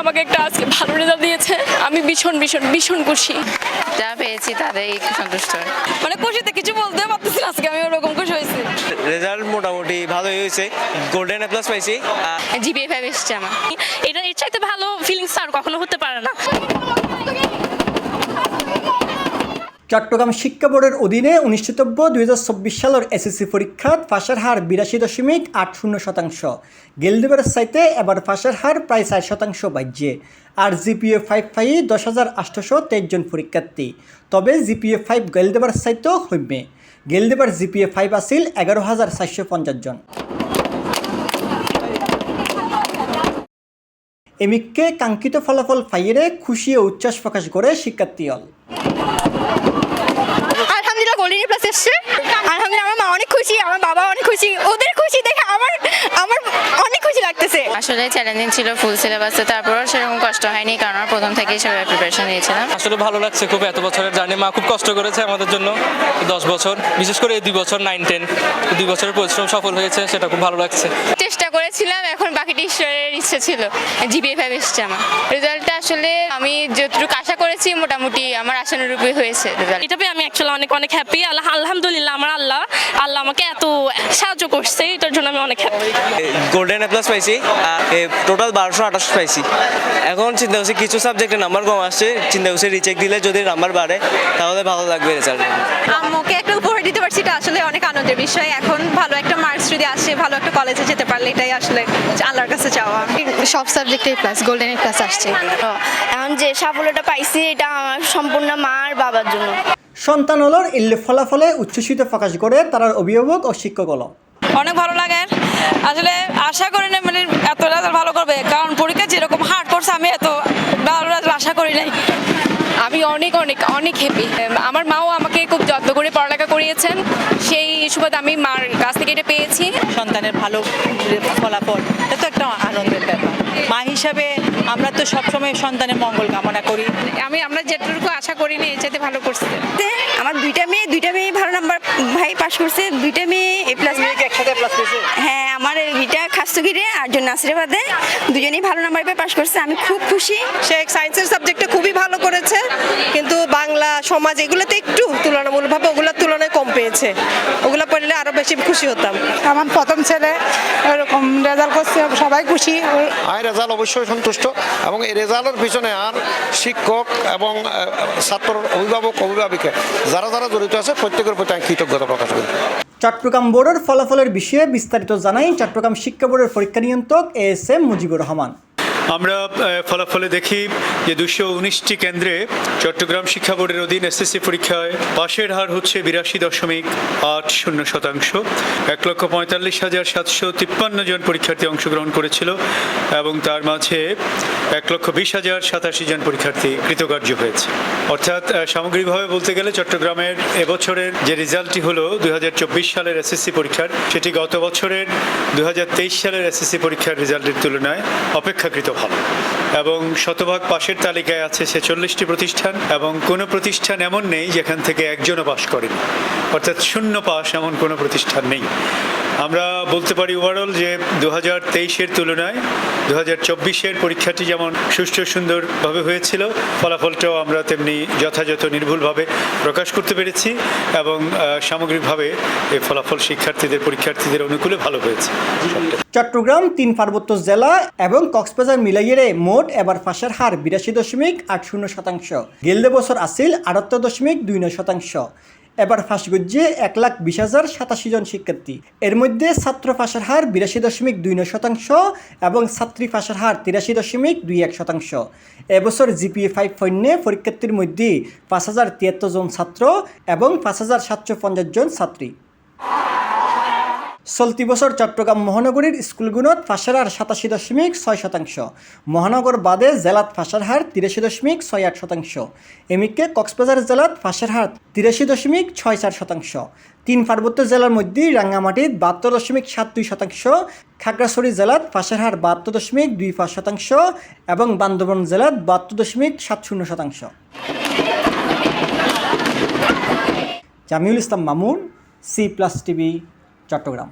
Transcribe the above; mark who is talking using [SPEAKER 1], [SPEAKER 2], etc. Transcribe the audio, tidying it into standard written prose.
[SPEAKER 1] আমাকে একটা আজকে ভালো রেজাল্ট দিয়েছে, আমি ভীষণ ভীষণ ভীষণ খুশি।
[SPEAKER 2] যা পেয়েছি তাদের একটু সন্তুষ্ট,
[SPEAKER 1] মানে খুশিতে কিছু বলতে পারতেছি না, আজকে আমি ওরকম খুশি হয়েছি।
[SPEAKER 3] রেজাল্ট মোটামুটি ভালোই হয়েছে, গোল্ডেন এ প্লাস পাইছি।
[SPEAKER 2] জিপিএ 5 এসেছে আমার।
[SPEAKER 1] এটা এর চাইতে ভালো ফিলিংস আর কখনো হতে পারে না।
[SPEAKER 4] চট্টগ্রাম শিক্ষা বোর্ডের অধীনে অনুষ্ঠিতব্য 2024 সালের এসএসসি পরীক্ষাত পাশের হার 82.80%। গেলদিবারের চাইতে এবার পাশের হার প্রায় 4% বাড়ছে। আর জিপিএ 5 পাই 10,823 জন পরীক্ষার্থী। তবে জিপিএ 5 গেলদিবার চাইতেও কমে। গেলদিবার জিপিএ 5 আছিল 11,450 জন। এমিককে কাঙ্ক্ষিত ফলাফল পাইয়ে খুশি ও উচ্ছ্বাস প্রকাশ করে শিক্ষার্থী হল।
[SPEAKER 2] আলহামদুলিল্লাহ গোল্ডেন এ প্লাস এসেছে। আলহামদুলিল্লাহ আমার মা অনেক খুশি, আমার বাবা অনেক খুশি। ওদের খুশি দেখে আমার অনেক খুশি লাগতেছে। আসলে চ্যালেঞ্জিং ছিল ফুল সিলেবাসে, তারপরও সেরকম কষ্ট হয়নি কারণ আমরা প্রথম থেকেই সবাই প্রিপারেশন নিয়েছিলাম।
[SPEAKER 3] আসলে ভালো লাগছে খুব, এত বছরের জার্নি মা খুব কষ্ট করেছে আমাদের জন্য 10 বছর, বিশেষ করে এই 2 বছর 9-10 2 বছরের পরিশ্রম সফল হয়েছে, সেটা খুব ভালো লাগছে।
[SPEAKER 2] চেষ্টা করেছিলাম, এখন বাকিটা ঈশ্বরের ইচ্ছে ছিল। জিপিএ 5 এসেছে আমার। রেজাল্টটা আসলে আমি যতটুকু আশা করেছি মোটামুটি আমার আশানুরূপই হয়েছে রেজাল্ট।
[SPEAKER 1] এটা পেয়ে আমি অ্যাকচুয়ালি অনেক অনেক হ্যাপি। আলহামদুলিল্লাহ আমার আল্লাহ আমাকে এত সাহায্য করছে, এটার জন্য আমি অনেক হ্যাপি।
[SPEAKER 3] গোল্ডেন এ প্লাস পাইছি, টোটাল 1228 পাইছি। এখন চিন্তা করছি কিছু সাবজেক্টে নাম্বার কম আসছে, চিন্তা করছি রিচেক দিলে যদি নাম্বার বাড়ে তাহলে ভালো লাগবে রেজাল্ট।
[SPEAKER 5] আম্মুকে একটা উপহার দিতে পারছি, এটা আসলে অনেক আনন্দের বিষয়। এখন ভালো একটা মার্কস যদি আসে, ভালো একটা কলেজে যেতে পারলে এটাই আসলে আল্লাহর কাছে চাওয়া।
[SPEAKER 2] সব সাবজেক্টে প্লাস গোল্ডেন এ প্লাস আসছে।
[SPEAKER 6] এখন যে সাফল্যটা পাইছি এটা আমার সম্পূর্ণ মা আর বাবার জন্য।
[SPEAKER 4] সন্তান হলর ইল্লে ফলাফলে উচ্ছ্বসিত প্রকাশ করে তার অভিভাবক ও শিক্ষক হল।
[SPEAKER 1] অনেক ভালো লাগে, আসলে আশা করি না মানে এত রেজাল্ট ভালো করবে, কারণ পরীক্ষা যেরকম হার্ড করছে আমি এত ভালো রেজাল্ট আশা করি নাই। আমি অনেক অনেক অনেক হ্যাপি। আমার মাও আমাকে খুব যত্ন করে পড়ালেখা করিয়েছেন, সেই সুবাদে আমি মার কাছ থেকে এটা পেয়েছি।
[SPEAKER 7] সন্তানের ভালো ফলাফল এটা তো একটা আনন্দের ব্যাপার। মা হিসাবে আমরা তো সবসময় সন্তানের মঙ্গল কামনা করি।
[SPEAKER 1] আমরা যেটুকু আশা করিনি এর চাইতে ভালো করছে।
[SPEAKER 5] আমার দুইটা মেয়ে ভালো নাম্বার ভাই পাস করছে, দুইটা মেয়ে এ প্লাস
[SPEAKER 4] একসাথে প্লাস পেয়েছে।
[SPEAKER 5] হ্যাঁ, আমার দুইটা খাস্তগিরে আর জন নাসিরাবাদে দুজনেই ভালো নাম্বার পেয়ে পাস করছে, আমি খুব খুশি।
[SPEAKER 8] সে সায়েন্সের সাবজেক্টে খুবই ভালো করেছে, কিন্তু বাংলা সমাজ এগুলোতে একটু তুলনামূলকভাবে ওগুলোর তুলনায় কম পেয়েছে। ওগুলো পড়লে আরো বেশি খুশি হতাম।
[SPEAKER 9] আমার প্রথম ছেলে এরকম রেজাল্ট করছে, সবাই খুশি।
[SPEAKER 10] রেজাল্ট অবশ্যই সন্তুষ্ট এবং এই রেজাল্টের পিছনে আর শিক্ষক এবং ছাত্র অভিভাবিকা যারা জড়িত আছে প্রত্যেকের প্রতি আমি কৃতজ্ঞতা প্রকাশ করি।
[SPEAKER 4] চট্টগ্রাম বোর্ডের ফলাফলের বিষয়ে বিস্তারিত জানাই চট্টগ্রাম শিক্ষা বোর্ডের পরীক্ষা নিয়ন্ত্রক ASM মুজিবুর রহমান।
[SPEAKER 11] আমরা ফলাফলে দেখি যে 219টি কেন্দ্রে চট্টগ্রাম শিক্ষা বোর্ডের অধীন এসএসসি পরীক্ষায় পাশের হার হচ্ছে 82.80%। 1,45,753 জন পরীক্ষার্থী অংশগ্রহণ করেছিল এবং তার মাঝে 1,20,087 জন পরীক্ষার্থী কৃতকার্য হয়েছে। অর্থাৎ সামগ্রিকভাবে বলতে গেলে চট্টগ্রামের এবছরের যে রেজাল্টটি হলো 2024 সালের এসএসসি পরীক্ষার, সেটি গত বছরের 2023 সালের এসএসসি পরীক্ষার রেজাল্টের তুলনায় অপেক্ষাকৃত ভালো এবং শতভাগ পাশের তালিকায় আছে 46টি প্রতিষ্ঠান এবং কোনো প্রতিষ্ঠান এমন নেই যেখান থেকে একজনও পাশ করেনি, অর্থাৎ শূন্য পাশ এমন কোনো প্রতিষ্ঠান নেই। আমরা বলতে পারি ওভারঅল যে 2023-এর তুলনায় 2024-এর পরীক্ষাটি যেমন সুষ্ঠু সুন্দরভাবে হয়েছিল, ফলাফলটাও আমরা তেমনি যথাযথ নির্ভুলভাবে প্রকাশ করতে পেরেছি এবং সামগ্রিকভাবে এই ফলাফল পরীক্ষার্থীদের অনুকূলে ভালো হয়েছে।
[SPEAKER 4] চট্টগ্রাম 3 পার্বত্য জেলা এবং কক্সবাজার মিলাইয়ে মোট এবার পাশের হার 82.80%। গেলদে বছর আসিল 78.29%। এবার ফাঁস গজ্জে 1,20,087 জন শিক্ষার্থী। এর মধ্যে ছাত্র ফাঁসের হার 82.29% এবং ছাত্রী ফাঁসের হার 83.21%। এবছর জিপিএ 5 পণ্যে পরীক্ষার্থীর মধ্যে 5,073 জন ছাত্র এবং 5,750 জন ছাত্রী। চলতি বছর চট্টগ্রাম মহানগরীর স্কুলগুলোত ফাঁসের হার 87.6%। মহানগর বাদে জেলাত ফাঁসের হার 83.68%। এমিকে কক্সবাজার জেলাত ফাঁসের হার 83.64%। 3 পার্বত্য জেলার মধ্যে রাঙ্গামাটিত 72.72%, খাগড়াছড়ি জেলাত ফাঁসের হার 72.25% এবং বান্দরবান জেলাত 72.70%। জামিউল ইসলাম মামুন, C+ TV, চট্টগ্রাম।